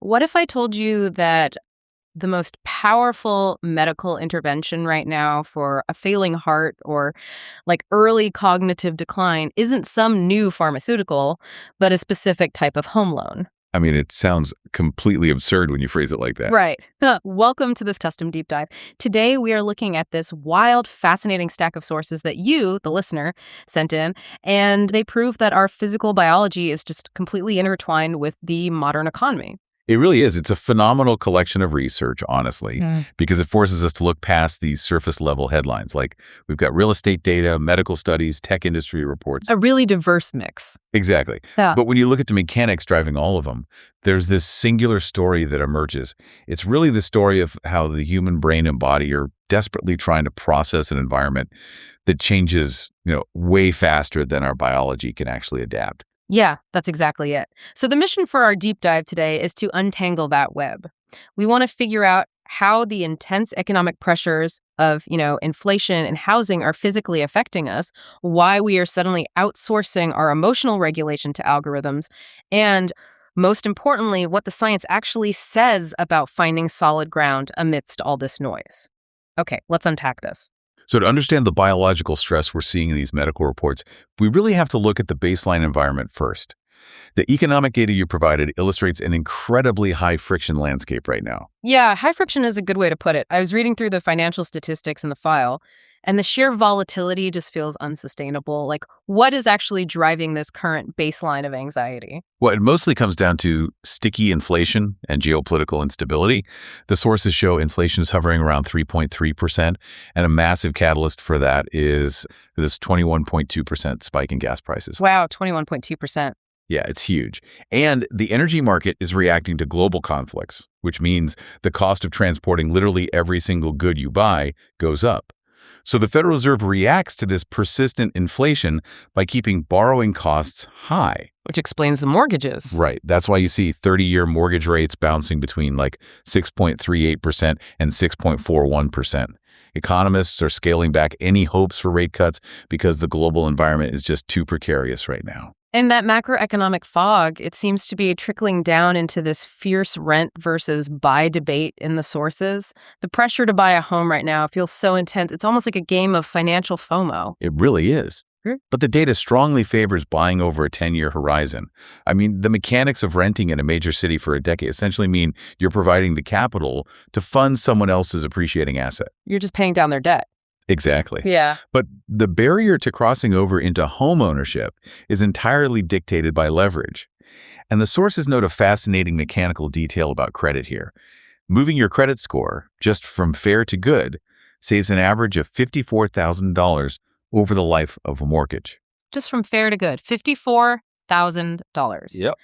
What if I told you that the most powerful medical intervention right now for a failing heart or like early cognitive decline isn't some new pharmaceutical, but a specific type of home loan? I mean, it sounds completely absurd when you phrase it like that. Right. Welcome to this custom deep dive. Today, we are looking at this wild, fascinating stack of sources that you, the listener, sent in, and they prove that our physical biology is just completely intertwined with the modern economy. It really is. It's a phenomenal collection of research, honestly, Mm. because it forces us to look past these surface-level headlines. Like, we've got real estate data, medical studies, tech industry reports. A really diverse mix. Exactly. Yeah. But when you look at the mechanics driving all of them, there's this singular story that emerges. It's really the story of how the human brain and body are desperately trying to process an environment that changes, way faster than our biology can actually adapt. Yeah, that's exactly it. So the mission for our deep dive today is to untangle that web. We want to figure out how the intense economic pressures of, inflation and housing are physically affecting us, why we are suddenly outsourcing our emotional regulation to algorithms, and most importantly, what the science actually says about finding solid ground amidst all this noise. Okay, let's unpack this. So to understand the biological stress we're seeing in these medical reports, we really have to look at the baseline environment first. The economic data you provided illustrates an incredibly high-friction landscape right now. Yeah, high friction is a good way to put it. I was reading through the financial statistics in the file, and the sheer volatility just feels unsustainable. Like, what is actually driving this current baseline of anxiety? Well, it mostly comes down to sticky inflation and geopolitical instability. The sources show inflation is hovering around 3.3%, and a massive catalyst for that is this 21.2% spike in gas prices. Wow, 21.2%. Yeah, it's huge. And the energy market is reacting to global conflicts, which means the cost of transporting literally every single good you buy goes up. So the Federal Reserve reacts to this persistent inflation by keeping borrowing costs high. Which explains the mortgages. Right. That's why you see 30-year mortgage rates bouncing between like 6.38% and 6.41%. Economists are scaling back any hopes for rate cuts because the global environment is just too precarious right now. And that macroeconomic fog, it seems to be trickling down into this fierce rent versus buy debate in the sources. The pressure to buy a home right now feels so intense. It's almost like a game of financial FOMO. It really is. But the data strongly favors buying over a 10-year horizon. I mean, the mechanics of renting in a major city for a decade essentially mean you're providing the capital to fund someone else's appreciating asset. You're just paying down their debt. Exactly. Yeah. But the barrier to crossing over into home ownership is entirely dictated by leverage. And the sources note a fascinating mechanical detail about credit here. Moving your credit score just from fair to good saves an average of $54,000 over the life of a mortgage. Just from fair to good, $54,000. Yep.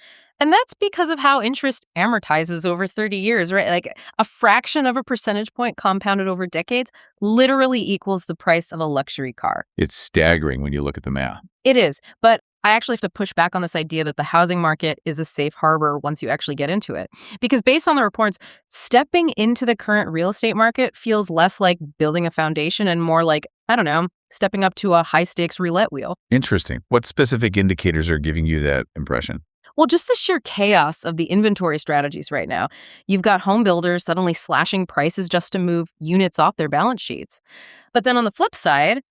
And that's because of how interest amortizes over 30 years, right? Like a fraction of a percentage point compounded over decades literally equals the price of a luxury car. It's staggering when you look at the math. It is. But I actually have to push back on this idea that the housing market is a safe harbor once you actually get into it. Because based on the reports, stepping into the current real estate market feels less like building a foundation and more like, I don't know, stepping up to a high-stakes roulette wheel. Interesting. What specific indicators are giving you that impression? Well, just the sheer chaos of the inventory strategies right now. You've got home builders suddenly slashing prices just to move units off their balance sheets. But then on the flip side,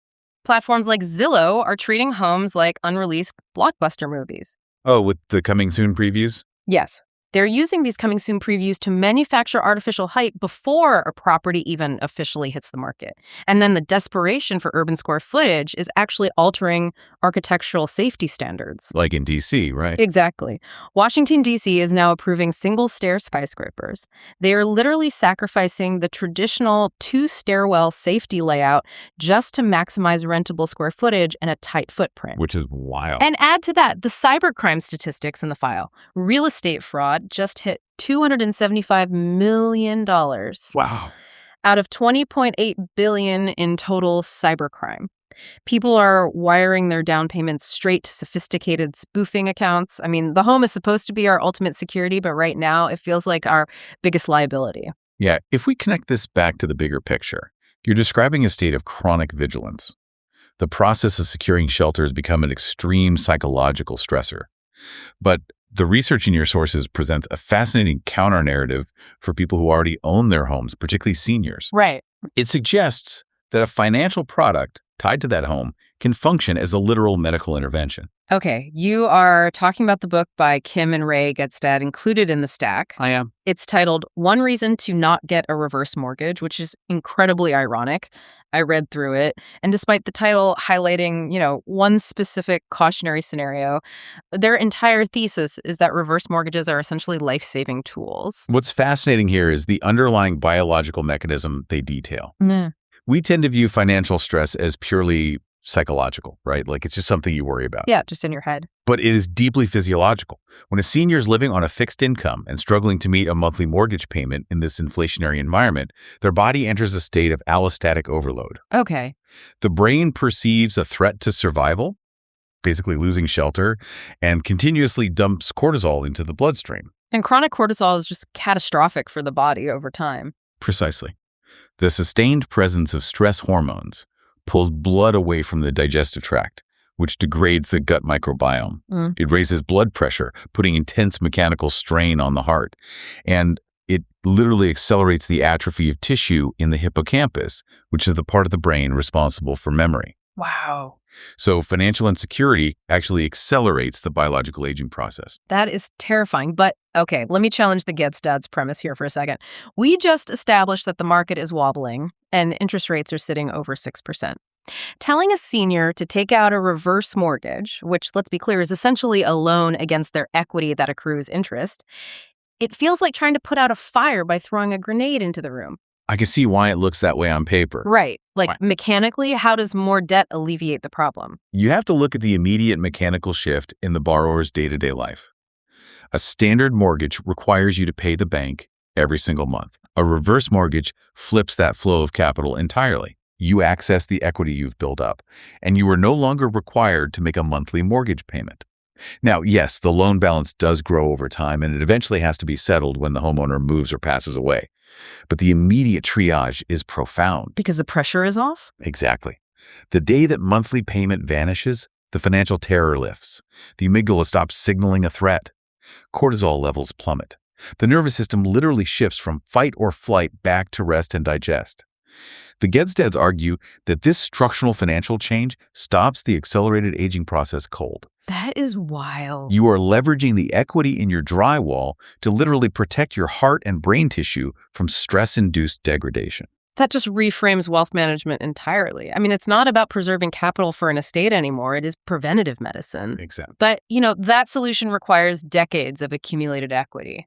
platforms like Zillow are treating homes like unreleased blockbuster movies. Oh, with the coming soon previews? Yes. They're using these coming soon previews to manufacture artificial hype before a property even officially hits the market. And then the desperation for urban square footage is actually altering architectural safety standards. Like in D.C., right? Exactly. Washington, D.C. is now approving single-stair skyscrapers. They are literally sacrificing the traditional two-stairwell safety layout just to maximize rentable square footage and a tight footprint. Which is wild. And add to that the cybercrime statistics in the file. Real estate fraud just hit $275 million. Wow. Out of $20.8 billion in total cybercrime. People are wiring their down payments straight to sophisticated spoofing accounts. I mean, the home is supposed to be our ultimate security, but right now it feels like our biggest liability. Yeah, if we connect this back to the bigger picture, you're describing a state of chronic vigilance. The process of securing shelter has become an extreme psychological stressor. But The research in your sources presents a fascinating counter-narrative for people who already own their homes, particularly seniors. Right. It suggests that a financial product tied to that home can function as a literal medical intervention. Okay, you are talking about the book by Kim and Ray Getstad included in the stack. I am. It's titled One Reason to Not Get a Reverse Mortgage, which is incredibly ironic. I read through it, and despite the title highlighting, one specific cautionary scenario, their entire thesis is that reverse mortgages are essentially life-saving tools. What's fascinating here is the underlying biological mechanism they detail. Mm. We tend to view financial stress as purely psychological, right? Like it's just something you worry about. Yeah, just in your head. But it is deeply physiological. When a senior is living on a fixed income and struggling to meet a monthly mortgage payment in this inflationary environment, their body enters a state of allostatic overload. Okay. The brain perceives a threat to survival, basically losing shelter, and continuously dumps cortisol into the bloodstream. And chronic cortisol is just catastrophic for the body over time. Precisely. The sustained presence of stress hormones pulls blood away from the digestive tract, which degrades the gut microbiome. Mm. It raises blood pressure, putting intense mechanical strain on the heart. And it literally accelerates the atrophy of tissue in the hippocampus, which is the part of the brain responsible for memory. Wow. So financial insecurity actually accelerates the biological aging process. That is terrifying. But okay, let me challenge the Getstad's premise here for a second. We just established that the market is wobbling and interest rates are sitting over 6%. Telling a senior to take out a reverse mortgage, which, let's be clear, is essentially a loan against their equity that accrues interest, it feels like trying to put out a fire by throwing a grenade into the room. I can see why it looks that way on paper. Right. Like Right. Mechanically, how does more debt alleviate the problem? You have to look at the immediate mechanical shift in the borrower's day-to-day life. A standard mortgage requires you to pay the bank every single month. A reverse mortgage flips that flow of capital entirely. You access the equity you've built up, and you are no longer required to make a monthly mortgage payment. Now, yes, the loan balance does grow over time, and it eventually has to be settled when the homeowner moves or passes away. But the immediate triage is profound. Because the pressure is off? Exactly. The day that monthly payment vanishes, the financial terror lifts. The amygdala stops signaling a threat. Cortisol levels plummet. The nervous system literally shifts from fight or flight back to rest and digest. The Getstads argue that this structural financial change stops the accelerated aging process cold. That is wild. You are leveraging the equity in your drywall to literally protect your heart and brain tissue from stress-induced degradation. That just reframes wealth management entirely. I mean, it's not about preserving capital for an estate anymore. It is preventative medicine. Exactly. But, that solution requires decades of accumulated equity.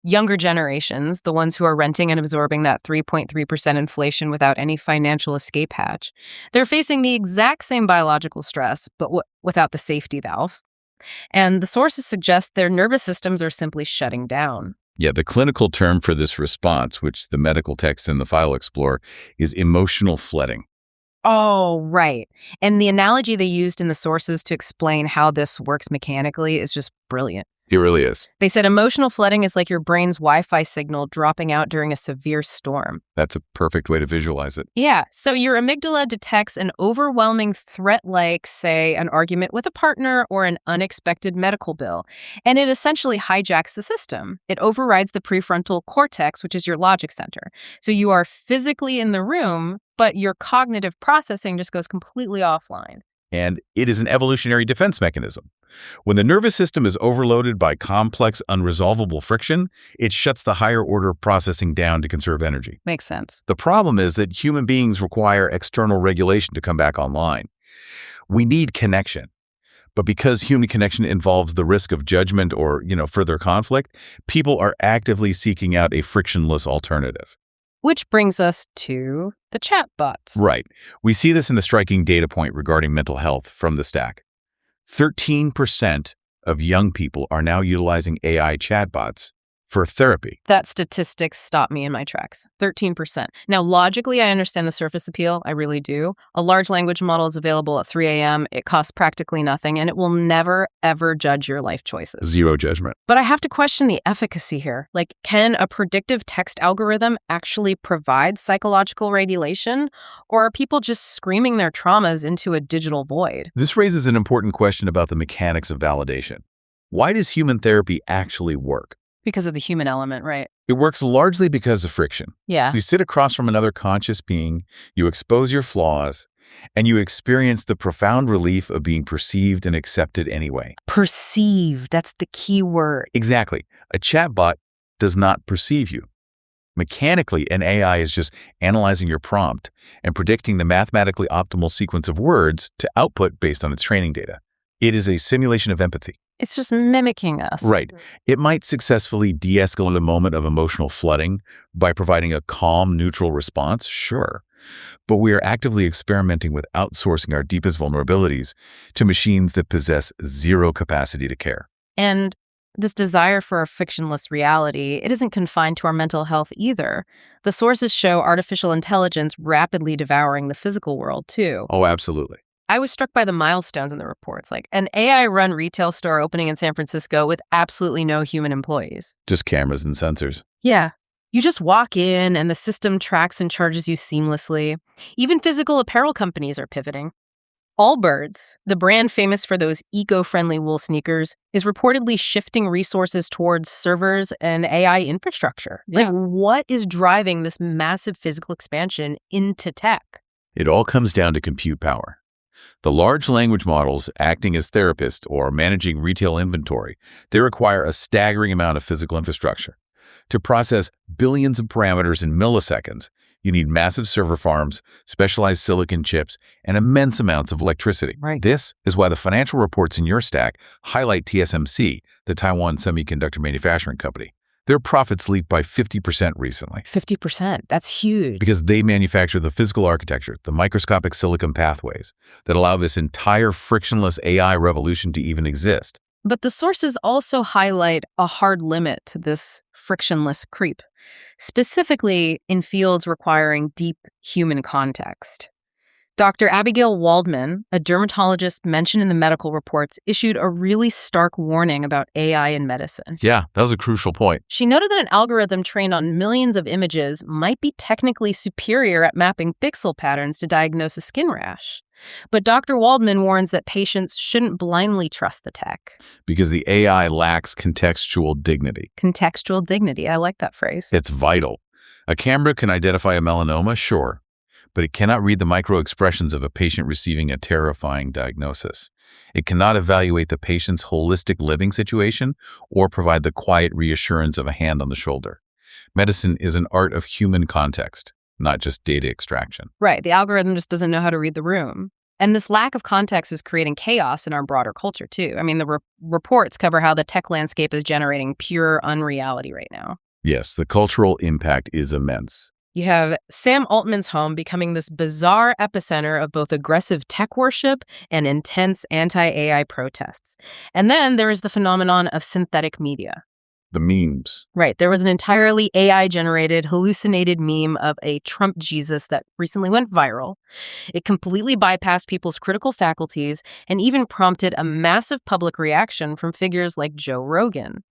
Younger generations, the ones who are renting and absorbing that 3.3% inflation without any financial escape hatch, they're facing the exact same biological stress, but without the safety valve. And the sources suggest their nervous systems are simply shutting down. Yeah, the clinical term for this response, which the medical text in the file explore, is emotional flooding. Oh, right. And the analogy they used in the sources to explain how this works mechanically is just brilliant. It really is. They said emotional flooding is like your brain's Wi-Fi signal dropping out during a severe storm. That's a perfect way to visualize it. Yeah, so your amygdala detects an overwhelming threat like, say, an argument with a partner or an unexpected medical bill, and it essentially hijacks the system. It overrides the prefrontal cortex, which is your logic center. So you are physically in the room, but your cognitive processing just goes completely offline. And it is an evolutionary defense mechanism. When the nervous system is overloaded by complex, unresolvable friction, it shuts the higher order processing down to conserve energy. Makes sense. The problem is that human beings require external regulation to come back online. We need connection. But because human connection involves the risk of judgment or, further conflict, people are actively seeking out a frictionless alternative. Which brings us to the chatbots. Right. We see this in the striking data point regarding mental health from the stack. 13% of young people are now utilizing AI chatbots for therapy. That statistic stopped me in my tracks. 13%. Now, logically, I understand the surface appeal. I really do. A large language model is available at 3 a.m. It costs practically nothing, and it will never, ever judge your life choices. Zero judgment. But I have to question the efficacy here. Like, can a predictive text algorithm actually provide psychological regulation? Or are people just screaming their traumas into a digital void? This raises an important question about the mechanics of validation. Why does human therapy actually work? Because of the human element, right? It works largely because of friction. Yeah. You sit across from another conscious being, you expose your flaws, and you experience the profound relief of being perceived and accepted anyway. Perceive, that's the key word. Exactly. A chatbot does not perceive you. Mechanically, an AI is just analyzing your prompt and predicting the mathematically optimal sequence of words to output based on its training data. It is a simulation of empathy. It's just mimicking us. Right. It might successfully de-escalate a moment of emotional flooding by providing a calm, neutral response, sure. But we are actively experimenting with outsourcing our deepest vulnerabilities to machines that possess zero capacity to care. And this desire for a frictionless reality, it isn't confined to our mental health either. The sources show artificial intelligence rapidly devouring the physical world, too. Oh, absolutely. I was struck by the milestones in the reports, like an AI-run retail store opening in San Francisco with absolutely no human employees. Just cameras and sensors. Yeah. You just walk in and the system tracks and charges you seamlessly. Even physical apparel companies are pivoting. Allbirds, the brand famous for those eco-friendly wool sneakers, is reportedly shifting resources towards servers and AI infrastructure. Yeah. Like, what is driving this massive physical expansion into tech? It all comes down to compute power. The large language models acting as therapists or managing retail inventory, they require a staggering amount of physical infrastructure. To process billions of parameters in milliseconds, you need massive server farms, specialized silicon chips, and immense amounts of electricity. Right. This is why the financial reports in your stack highlight TSMC, the Taiwan semiconductor manufacturing company. Their profits leaped by 50% recently. 50%. That's huge. Because they manufacture the physical architecture, the microscopic silicon pathways that allow this entire frictionless AI revolution to even exist. But the sources also highlight a hard limit to this frictionless creep, specifically in fields requiring deep human context. Dr. Abigail Waldman, a dermatologist mentioned in the medical reports, issued a really stark warning about AI in medicine. Yeah, that was a crucial point. She noted that an algorithm trained on millions of images might be technically superior at mapping pixel patterns to diagnose a skin rash. But Dr. Waldman warns that patients shouldn't blindly trust the tech. Because the AI lacks contextual dignity. Contextual dignity, I like that phrase. It's vital. A camera can identify a melanoma, sure, but it cannot read the micro-expressions of a patient receiving a terrifying diagnosis. It cannot evaluate the patient's holistic living situation or provide the quiet reassurance of a hand on the shoulder. Medicine is an art of human context, not just data extraction. Right, the algorithm just doesn't know how to read the room. And this lack of context is creating chaos in our broader culture, too. I mean, the reports cover how the tech landscape is generating pure unreality right now. Yes, the cultural impact is immense. You have Sam Altman's home becoming this bizarre epicenter of both aggressive tech worship and intense anti-AI protests. And then there is the phenomenon of synthetic media. The memes. Right. There was an entirely AI-generated, hallucinated meme of a Trump Jesus that recently went viral. It completely bypassed people's critical faculties and even prompted a massive public reaction from figures like Joe Rogan.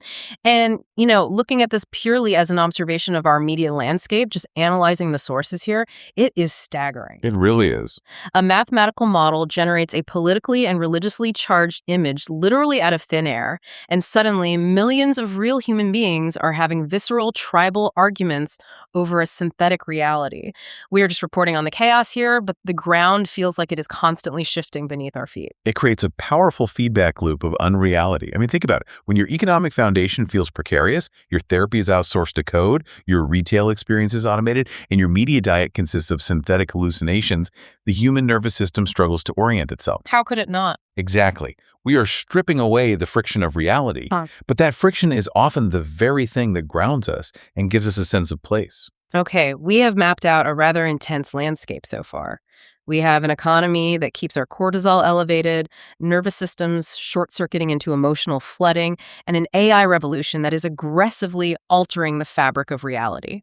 And, looking at this purely as an observation of our media landscape, just analyzing the sources here, it is staggering. It really is. A mathematical model generates a politically and religiously charged image literally out of thin air, and suddenly millions of real human beings are having visceral tribal arguments over a synthetic reality. We are just reporting on the chaos here, but the ground feels like it is constantly shifting beneath our feet. It creates a powerful feedback loop of unreality. I mean, think about it. When your economic foundation feels precarious, your therapy is outsourced to code, your retail experience is automated, and your media diet consists of synthetic hallucinations, the human nervous system struggles to orient itself. How could it not? Exactly. We are stripping away the friction of reality, but that friction is often the very thing that grounds us and gives us a sense of place. Okay, we have mapped out a rather intense landscape so far. We have an economy that keeps our cortisol elevated, nervous systems short-circuiting into emotional flooding, and an AI revolution that is aggressively altering the fabric of reality.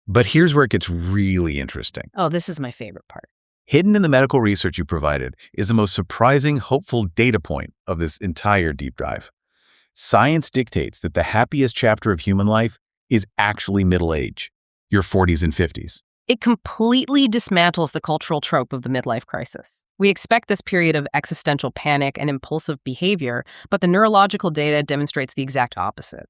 But here's where it gets really interesting. Oh, this is my favorite part. Hidden in the medical research you provided is the most surprising, hopeful data point of this entire deep dive. Science dictates that the happiest chapter of human life is actually middle age, your 40s and 50s. It completely dismantles the cultural trope of the midlife crisis. We expect this period of existential panic and impulsive behavior, but the neurological data demonstrates the exact opposite.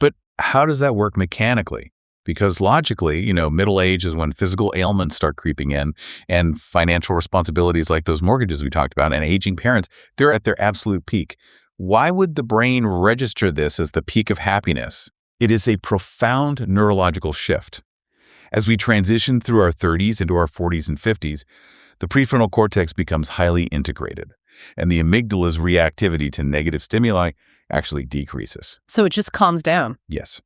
But how does that work mechanically? Because logically, middle age is when physical ailments start creeping in and financial responsibilities like those mortgages we talked about and aging parents, they're at their absolute peak. Why would the brain register this as the peak of happiness? It is a profound neurological shift. As we transition through our 30s into our 40s and 50s, the prefrontal cortex becomes highly integrated, and the amygdala's reactivity to negative stimuli actually decreases. So it just calms down. Yes.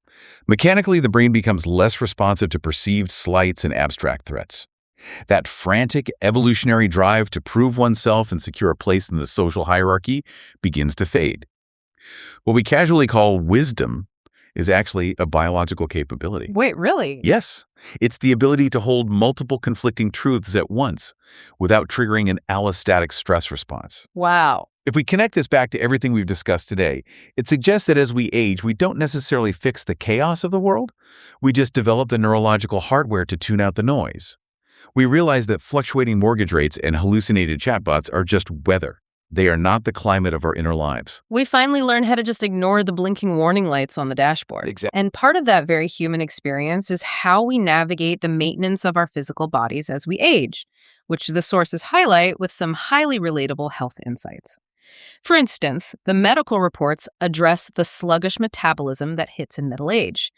Mechanically, the brain becomes less responsive to perceived slights and abstract threats. That frantic evolutionary drive to prove oneself and secure a place in the social hierarchy begins to fade. What we casually call wisdom is actually a biological capability. Wait, really? Yes, it's the ability to hold multiple conflicting truths at once without triggering an allostatic stress response. Wow. If we connect this back to everything we've discussed today, it suggests that as we age, we don't necessarily fix the chaos of the world. We just develop the neurological hardware to tune out the noise. We realize that fluctuating mortgage rates and hallucinated chatbots are just weather. They are not the climate of our inner lives. We finally learn how to just ignore the blinking warning lights on the dashboard. Exactly. And part of that very human experience is how we navigate the maintenance of our physical bodies as we age, which the sources highlight with some highly relatable health insights. For instance, the medical reports address the sluggish metabolism that hits in middle age.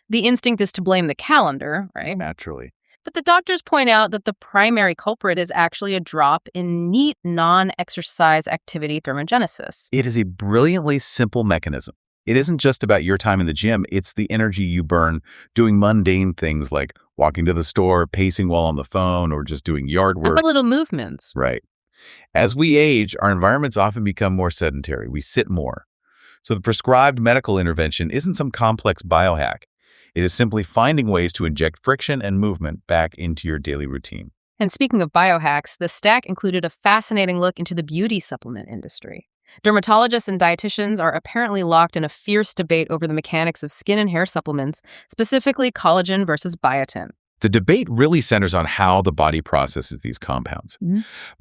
The instinct is to blame the calendar, right? Naturally. But the doctors point out that the primary culprit is actually a drop in neat non-exercise activity thermogenesis. It is a brilliantly simple mechanism. It isn't just about your time in the gym. It's the energy you burn doing mundane things like walking to the store, pacing while on the phone, or just doing yard work. Or little movements. Right. As we age, our environments often become more sedentary. We sit more. So the prescribed medical intervention isn't some complex biohack. It is simply finding ways to inject friction and movement back into your daily routine. And speaking of biohacks, the stack included a fascinating look into the beauty supplement industry. Dermatologists and dietitians are apparently locked in a fierce debate over the mechanics of skin and hair supplements, specifically collagen versus biotin. The debate really centers on how the body processes these compounds.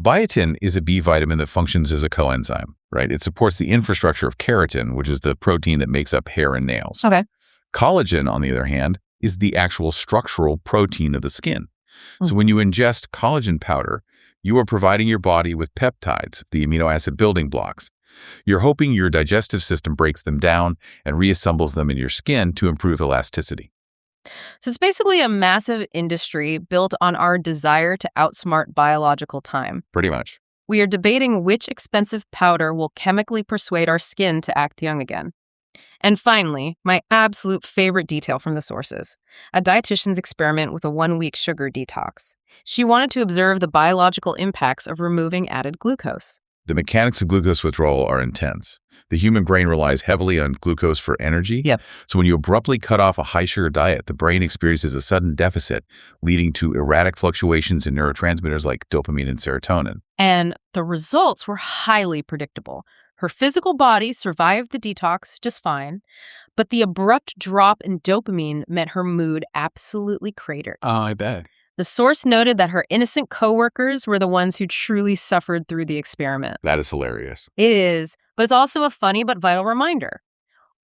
Biotin is a B vitamin that functions as a coenzyme, right? It supports the infrastructure of keratin, which is the protein that makes up hair and nails. Okay. Collagen, on the other hand, is the actual structural protein of the skin. So when you ingest collagen powder, you are providing your body with peptides, the amino acid building blocks. You're hoping your digestive system breaks them down and reassembles them in your skin to improve elasticity. So it's basically a massive industry built on our desire to outsmart biological time. Pretty much. We are debating which expensive powder will chemically persuade our skin to act young again. And finally, my absolute favorite detail from the sources, a dietitian's experiment with a 1-week sugar detox. She wanted to observe the biological impacts of removing added glucose. The mechanics of glucose withdrawal are intense. The human brain relies heavily on glucose for energy. Yep. So when you abruptly cut off a high-sugar diet, the brain experiences a sudden deficit, leading to erratic fluctuations in neurotransmitters like dopamine and serotonin. And the results were highly predictable. Her physical body survived the detox just fine, but the abrupt drop in dopamine meant her mood absolutely cratered. Oh, I bet. The source noted that her innocent coworkers were the ones who truly suffered through the experiment. That is hilarious. It is, but it's also a funny but vital reminder.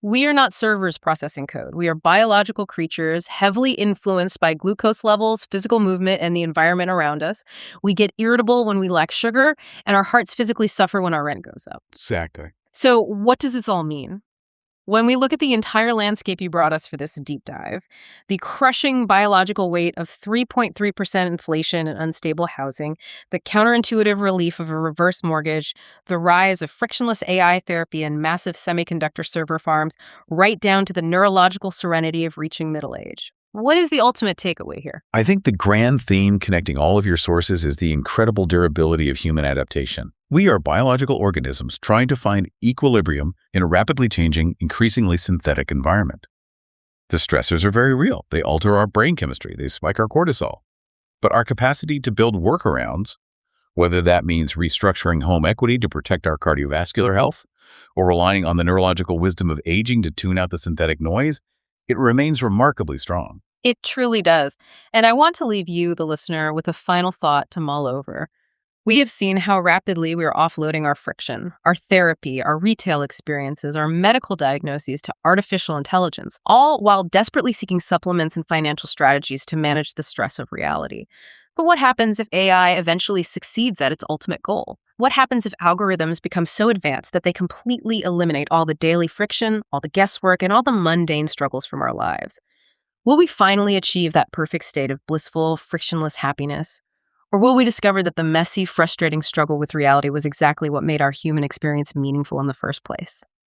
We are not servers processing code. We are biological creatures heavily influenced by glucose levels, physical movement, and the environment around us. We get irritable when we lack sugar, and our hearts physically suffer when our rent goes up. Exactly. So what does this all mean? When we look at the entire landscape you brought us for this deep dive, the crushing biological weight of 3.3% inflation and unstable housing, the counterintuitive relief of a reverse mortgage, the rise of frictionless AI therapy and massive semiconductor server farms, right down to the neurological serenity of reaching middle age. What is the ultimate takeaway here? I think the grand theme connecting all of your sources is the incredible durability of human adaptation. We are biological organisms trying to find equilibrium in a rapidly changing, increasingly synthetic environment. The stressors are very real. They alter our brain chemistry. They spike our cortisol. But our capacity to build workarounds, whether that means restructuring home equity to protect our cardiovascular health or relying on the neurological wisdom of aging to tune out the synthetic noise, it remains remarkably strong. It truly does. And I want to leave you, the listener, with a final thought to mull over. We have seen how rapidly we are offloading our friction, our therapy, our retail experiences, our medical diagnoses to artificial intelligence, all while desperately seeking supplements and financial strategies to manage the stress of reality. But what happens if AI eventually succeeds at its ultimate goal? What happens if algorithms become so advanced that they completely eliminate all the daily friction, all the guesswork, and all the mundane struggles from our lives? Will we finally achieve that perfect state of blissful, frictionless happiness? Or will we discover that the messy, frustrating struggle with reality was exactly what made our human experience meaningful in the first place?